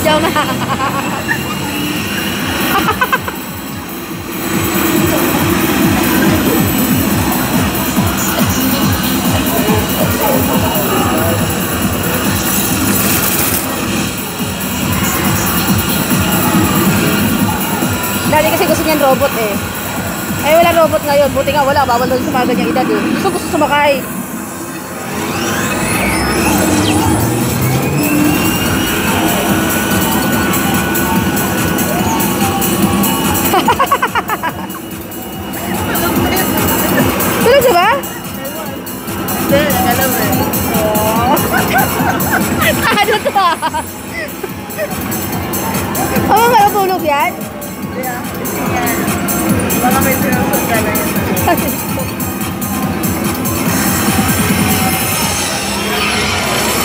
Ayaw na. Dati kasi gusto niyan robot eh. Ay wala robot ngayon. Buti nga wala. Bawal doon sa mga ganyang edad eh. Gusto sumakay. Tulog ka ba? Hindi, alam eh. Ano to ah? Oo nga natulog yan? Hindi ah, kasi yan. Baka may sinusunod na yan.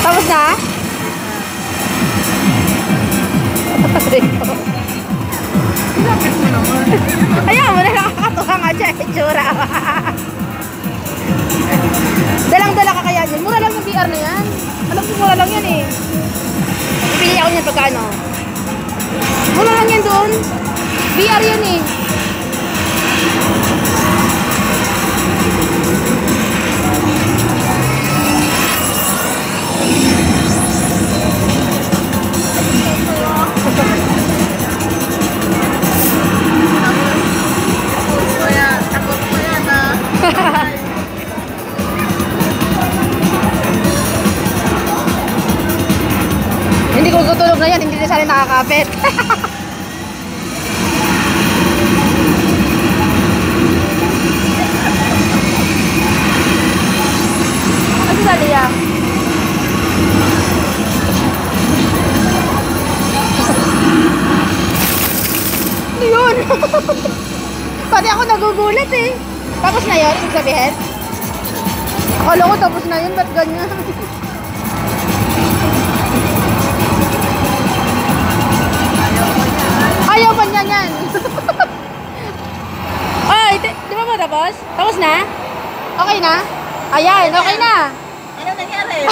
Tapos na? Lapit mo naman. Ayaw mo na nakakatuwa nga dyan. Itsura. Dalang-dala ka kaya dyan. Mura lang yung VR na yan. Alam ko mura lang yan eh. Ipili ako niyan pagkano. Mura lang yan doon. VR yan eh. Hindi ko tutulog na yan, hindi na sana nakakapit. Ano sali yan? Ano yun? Pati ako nagugulat eh. Tapos na yun, ibig sabihin? Akala ko tapos na yun, ba't ganyan? Ayaw pa niya yan. Ay, di ba tapos? Tapos na? Okay na? Ayan, okay na. Ano nangyari?